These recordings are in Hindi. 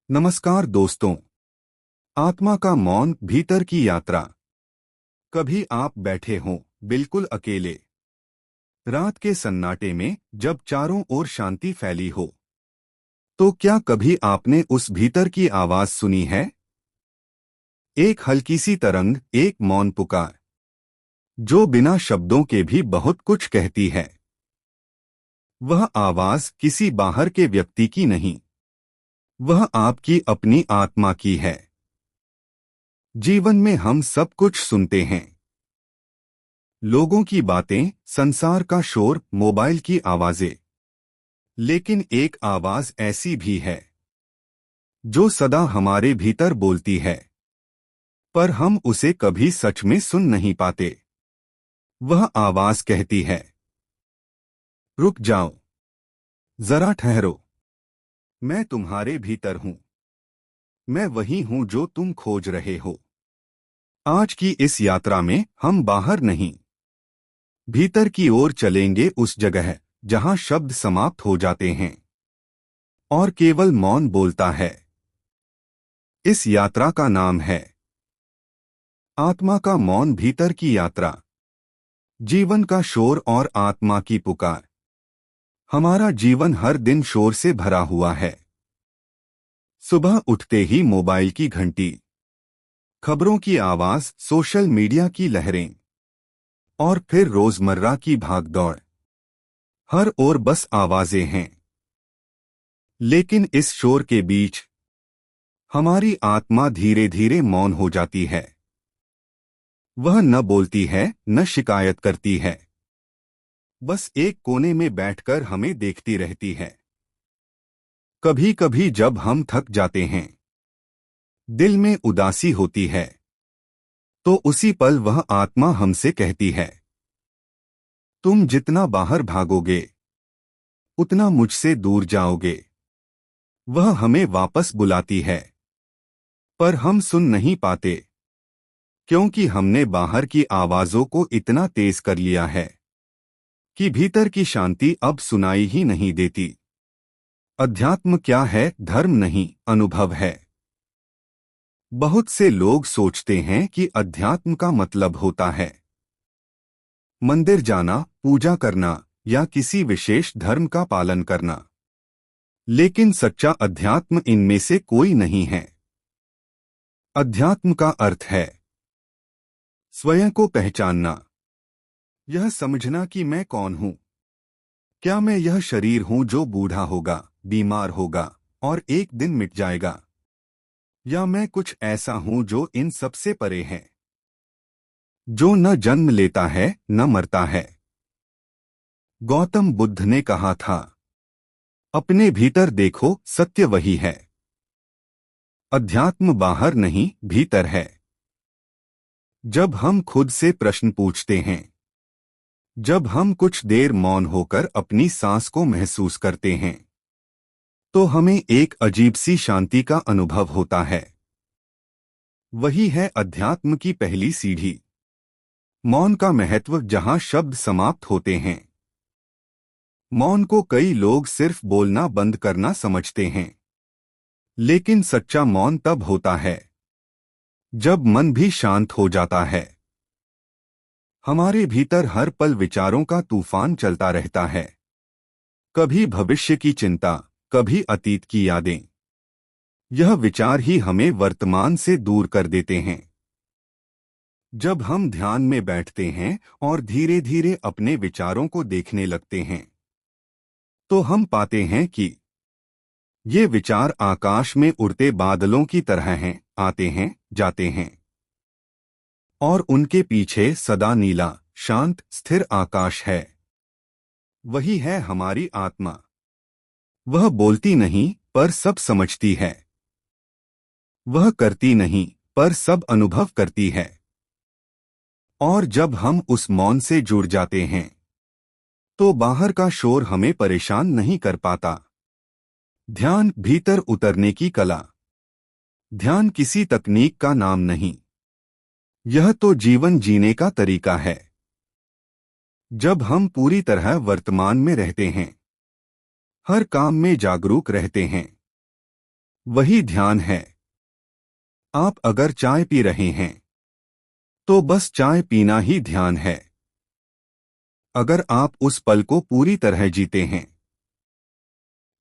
नमस्कार दोस्तों। आत्मा का मौन भीतर की यात्रा। कभी आप बैठे हों बिल्कुल अकेले, रात के सन्नाटे में, जब चारों ओर शांति फैली हो, तो क्या कभी आपने उस भीतर की आवाज सुनी है? एक हल्की सी तरंग, एक मौन पुकार, जो बिना शब्दों के भी बहुत कुछ कहती है। वह आवाज किसी बाहर के व्यक्ति की नहीं, वह आपकी अपनी आत्मा की है। जीवन में हम सब कुछ सुनते हैं, लोगों की बातें, संसार का शोर, मोबाइल की आवाजें। लेकिन एक आवाज ऐसी भी है जो सदा हमारे भीतर बोलती है, पर हम उसे कभी सच में सुन नहीं पाते। वह आवाज कहती है, रुक जाओ, जरा ठहरो, मैं तुम्हारे भीतर हूं, मैं वही हूं जो तुम खोज रहे हो। आज की इस यात्रा में हम बाहर नहीं, भीतर की ओर चलेंगे, उस जगह जहां शब्द समाप्त हो जाते हैं और केवल मौन बोलता है। इस यात्रा का नाम है आत्मा का मौन, भीतर की यात्रा। जीवन का शोर और आत्मा की पुकार। हमारा जीवन हर दिन शोर से भरा हुआ है। सुबह उठते ही मोबाइल की घंटी, खबरों की आवाज, सोशल मीडिया की लहरें, और फिर रोजमर्रा की भागदौड़। हर ओर बस आवाजें हैं। लेकिन इस शोर के बीच हमारी आत्मा धीरे धीरे मौन हो जाती है। वह न बोलती है, न शिकायत करती है, बस एक कोने में बैठकर हमें देखती रहती है। कभी कभी जब हम थक जाते हैं, दिल में उदासी होती है, तो उसी पल वह आत्मा हमसे कहती है, तुम जितना बाहर भागोगे उतना मुझसे दूर जाओगे। वह हमें वापस बुलाती है, पर हम सुन नहीं पाते, क्योंकि हमने बाहर की आवाजों को इतना तेज कर लिया है कि भीतर की शांति अब सुनाई ही नहीं देती। अध्यात्म क्या है? धर्म नहीं, अनुभव है। बहुत से लोग सोचते हैं कि अध्यात्म का मतलब होता है मंदिर जाना, पूजा करना या किसी विशेष धर्म का पालन करना। लेकिन सच्चा अध्यात्म इनमें से कोई नहीं है। अध्यात्म का अर्थ है स्वयं को पहचानना, यह समझना कि मैं कौन हूं। क्या मैं यह शरीर हूं जो बूढ़ा होगा, बीमार होगा और एक दिन मिट जाएगा, या मैं कुछ ऐसा हूं जो इन सबसे परे है, जो न जन्म लेता है न मरता है। गौतम बुद्ध ने कहा था, अपने भीतर देखो, सत्य वही है। अध्यात्म बाहर नहीं, भीतर है। जब हम खुद से प्रश्न पूछते हैं, जब हम कुछ देर मौन होकर अपनी सांस को महसूस करते हैं, तो हमें एक अजीब सी शांति का अनुभव होता है। वही है अध्यात्म की पहली सीढ़ी। मौन का महत्व। जहां शब्द समाप्त होते हैं, मौन को कई लोग सिर्फ बोलना बंद करना समझते हैं, लेकिन सच्चा मौन तब होता है जब मन भी शांत हो जाता है। हमारे भीतर हर पल विचारों का तूफान चलता रहता है, कभी भविष्य की चिंता, कभी अतीत की यादें। यह विचार ही हमें वर्तमान से दूर कर देते हैं। जब हम ध्यान में बैठते हैं और धीरे धीरे अपने विचारों को देखने लगते हैं, तो हम पाते हैं कि ये विचार आकाश में उड़ते बादलों की तरह हैं, आते हैं, जाते हैं, और उनके पीछे सदा नीला, शांत, स्थिर आकाश है। वही है हमारी आत्मा। वह बोलती नहीं, पर सब समझती है। वह करती नहीं, पर सब अनुभव करती है। और जब हम उस मौन से जुड़ जाते हैं, तो बाहर का शोर हमें परेशान नहीं कर पाता। ध्यान, भीतर उतरने की कला। ध्यान किसी तकनीक का नाम नहीं, यह तो जीवन जीने का तरीका है। जब हम पूरी तरह वर्तमान में रहते हैं, हर काम में जागरूक रहते हैं, वही ध्यान है। आप अगर चाय पी रहे हैं तो बस चाय पीना ही ध्यान है। अगर आप उस पल को पूरी तरह जीते हैं,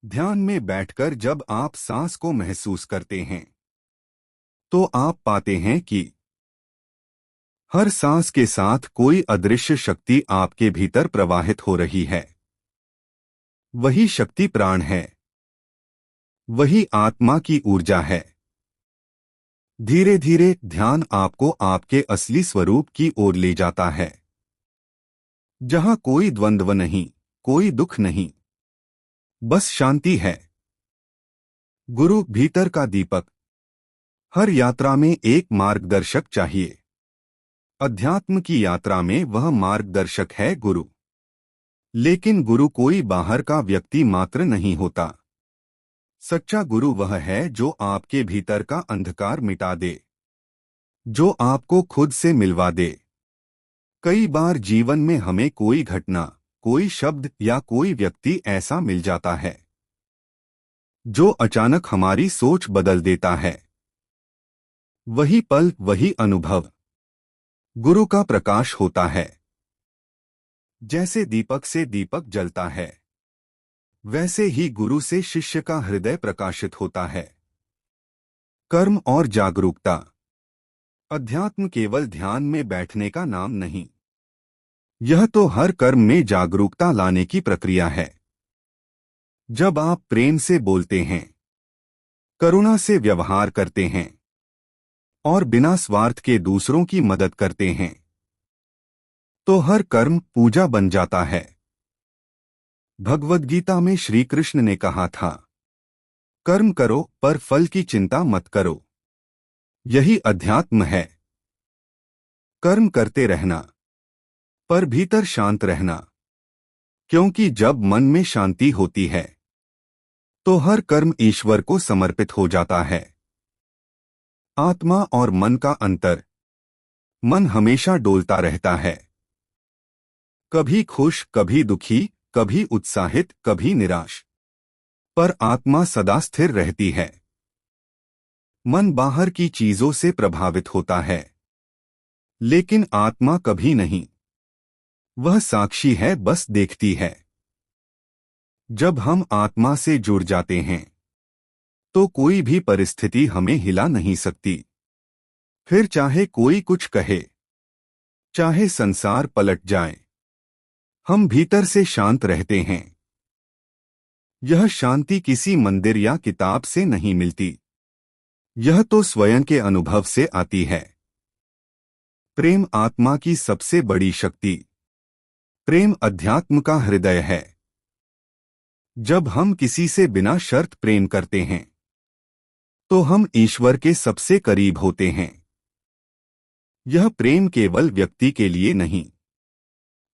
ध्यान में बैठकर जब आप सांस को महसूस करते हैं, तो आप पाते हैं कि हर सांस के साथ कोई अदृश्य शक्ति आपके भीतर प्रवाहित हो रही है। वही शक्ति प्राण है, वही आत्मा की ऊर्जा है। धीरे धीरे ध्यान आपको आपके असली स्वरूप की ओर ले जाता है, जहां कोई द्वंद्व नहीं, कोई दुख नहीं, बस शांति है। गुरु भीतर का दीपक। हर यात्रा में एक मार्गदर्शक चाहिए। अध्यात्म की यात्रा में वह मार्गदर्शक है गुरु। लेकिन गुरु कोई बाहर का व्यक्ति मात्र नहीं होता। सच्चा गुरु वह है जो आपके भीतर का अंधकार मिटा दे, जो आपको खुद से मिलवा दे। कई बार जीवन में हमें कोई घटना, कोई शब्द या कोई व्यक्ति ऐसा मिल जाता है जो अचानक हमारी सोच बदल देता है। वही पल, वही अनुभव गुरु का प्रकाश होता है। जैसे दीपक से दीपक जलता है, वैसे ही गुरु से शिष्य का हृदय प्रकाशित होता है। कर्म और जागरूकता। अध्यात्म केवल ध्यान में बैठने का नाम नहीं, यह तो हर कर्म में जागरूकता लाने की प्रक्रिया है। जब आप प्रेम से बोलते हैं, करुणा से व्यवहार करते हैं और बिना स्वार्थ के दूसरों की मदद करते हैं, तो हर कर्म पूजा बन जाता है। भगवद गीता में श्री कृष्ण ने कहा था, कर्म करो पर फल की चिंता मत करो। यही अध्यात्म है। कर्म करते रहना पर भीतर शांत रहना, क्योंकि जब मन में शांति होती है तो हर कर्म ईश्वर को समर्पित हो जाता है। आत्मा और मन का अंतर। मन हमेशा डोलता रहता है, कभी खुश, कभी दुखी, कभी उत्साहित, कभी निराश, पर आत्मा सदा स्थिर रहती है। मन बाहर की चीजों से प्रभावित होता है, लेकिन आत्मा कभी नहीं। वह साक्षी है, बस देखती है। जब हम आत्मा से जुड़ जाते हैं तो कोई भी परिस्थिति हमें हिला नहीं सकती। फिर चाहे कोई कुछ कहे, चाहे संसार पलट जाए, हम भीतर से शांत रहते हैं। यह शांति किसी मंदिर या किताब से नहीं मिलती, यह तो स्वयं के अनुभव से आती है। प्रेम आत्मा की सबसे बड़ी शक्ति। प्रेम अध्यात्म का हृदय है। जब हम किसी से बिना शर्त प्रेम करते हैं तो हम ईश्वर के सबसे करीब होते हैं। यह प्रेम केवल व्यक्ति के लिए नहीं,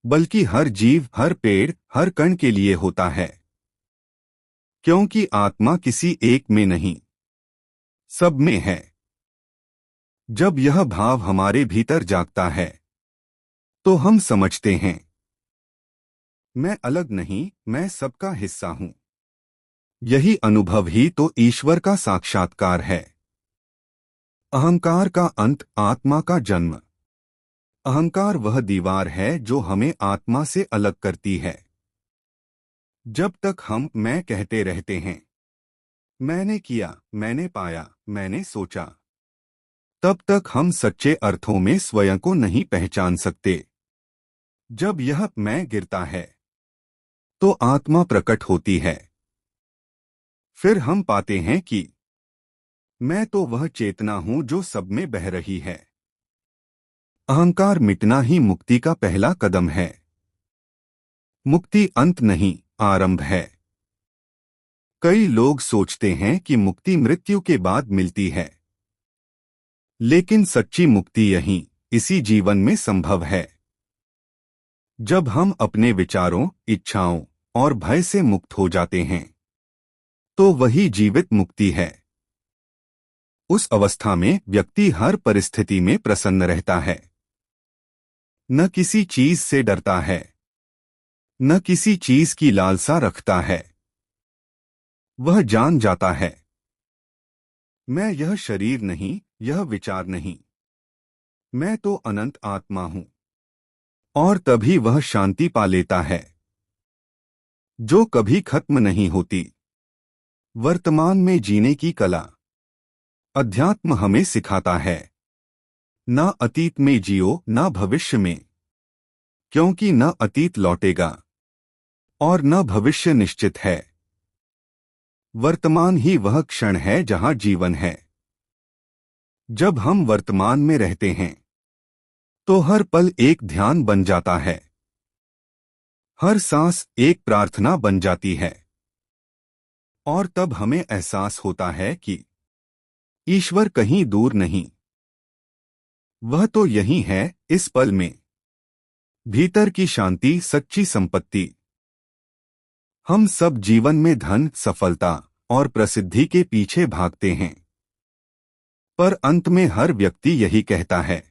बल्कि हर जीव, हर पेड़, हर कण के लिए होता है। क्योंकि आत्मा किसी एक में नहीं, सब में है। जब यह भाव हमारे भीतर जागता है तो हम समझते हैं, मैं अलग नहीं, मैं सबका हिस्सा हूं। यही अनुभव ही तो ईश्वर का साक्षात्कार है। अहंकार का अंत, आत्मा का जन्म। अहंकार वह दीवार है जो हमें आत्मा से अलग करती है। जब तक हम मैं कहते रहते हैं, मैंने किया, मैंने पाया, मैंने सोचा, तब तक हम सच्चे अर्थों में स्वयं को नहीं पहचान सकते। जब यह मैं गिरता है तो आत्मा प्रकट होती है। फिर हम पाते हैं कि मैं तो वह चेतना हूं जो सब में बह रही है। अहंकार मिटना ही मुक्ति का पहला कदम है। मुक्ति अंत नहीं, आरंभ है। कई लोग सोचते हैं कि मुक्ति मृत्यु के बाद मिलती है, लेकिन सच्ची मुक्ति यहीं, इसी जीवन में संभव है। जब हम अपने विचारों, इच्छाओं और भय से मुक्त हो जाते हैं तो वही जीवित मुक्ति है। उस अवस्था में व्यक्ति हर परिस्थिति में प्रसन्न रहता है, न किसी चीज से डरता है, न किसी चीज की लालसा रखता है। वह जान जाता है, मैं यह शरीर नहीं, यह विचार नहीं, मैं तो अनंत आत्मा हूं। और तभी वह शांति पा लेता है जो कभी खत्म नहीं होती। वर्तमान में जीने की कला अध्यात्म हमें सिखाता है। ना अतीत में जियो, ना भविष्य में, क्योंकि न अतीत लौटेगा और न भविष्य निश्चित है। वर्तमान ही वह क्षण है जहां जीवन है। जब हम वर्तमान में रहते हैं तो हर पल एक ध्यान बन जाता है, हर सांस एक प्रार्थना बन जाती है। और तब हमें एहसास होता है कि ईश्वर कहीं दूर नहीं, वह तो यही है, इस पल में। भीतर की शांति सच्ची संपत्ति। हम सब जीवन में धन, सफलता और प्रसिद्धि के पीछे भागते हैं, पर अंत में हर व्यक्ति यही कहता है,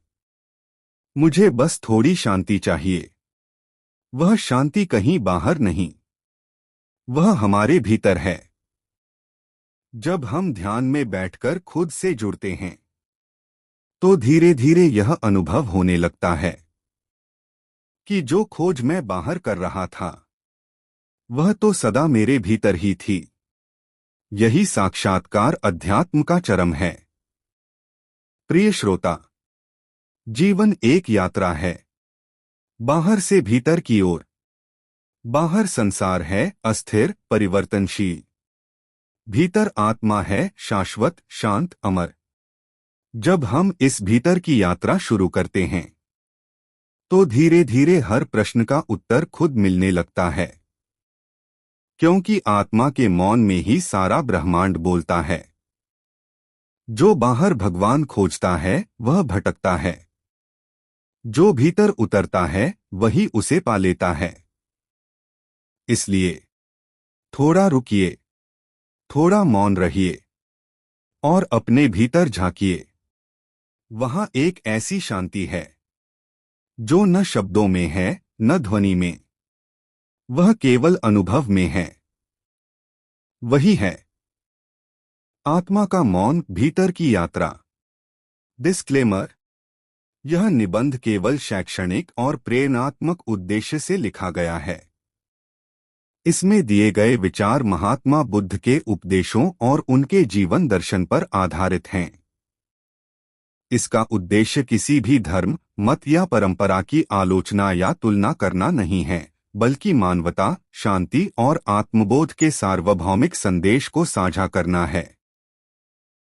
मुझे बस थोड़ी शांति चाहिए। वह शांति कहीं बाहर नहीं, वह हमारे भीतर है। जब हम ध्यान में बैठकर खुद से जुड़ते हैं तो धीरे धीरे यह अनुभव होने लगता है कि जो खोज मैं बाहर कर रहा था वह तो सदा मेरे भीतर ही थी। यही साक्षात्कार अध्यात्म का चरम है। प्रिय श्रोता, जीवन एक यात्रा है, बाहर से भीतर की ओर। बाहर संसार है अस्थिर, परिवर्तनशील, भीतर आत्मा है शाश्वत, शांत, अमर। जब हम इस भीतर की यात्रा शुरू करते हैं तो धीरे धीरे हर प्रश्न का उत्तर खुद मिलने लगता है, क्योंकि आत्मा के मौन में ही सारा ब्रह्मांड बोलता है। जो बाहर भगवान खोजता है वह भटकता है, जो भीतर उतरता है वही उसे पा लेता है। इसलिए थोड़ा रुकिए, थोड़ा मौन रहिए और अपने भीतर झांकिए। वहां एक ऐसी शांति है जो न शब्दों में है, न ध्वनि में, वह केवल अनुभव में है। वही है आत्मा का मौन, भीतर की यात्रा। डिस्क्लेमर: यह निबंध केवल शैक्षणिक और प्रेरणात्मक उद्देश्य से लिखा गया है। इसमें दिए गए विचार महात्मा बुद्ध के उपदेशों और उनके जीवन दर्शन पर आधारित हैं। इसका उद्देश्य किसी भी धर्म, मत या परंपरा की आलोचना या तुलना करना नहीं है, बल्कि मानवता, शांति और आत्मबोध के सार्वभौमिक संदेश को साझा करना है।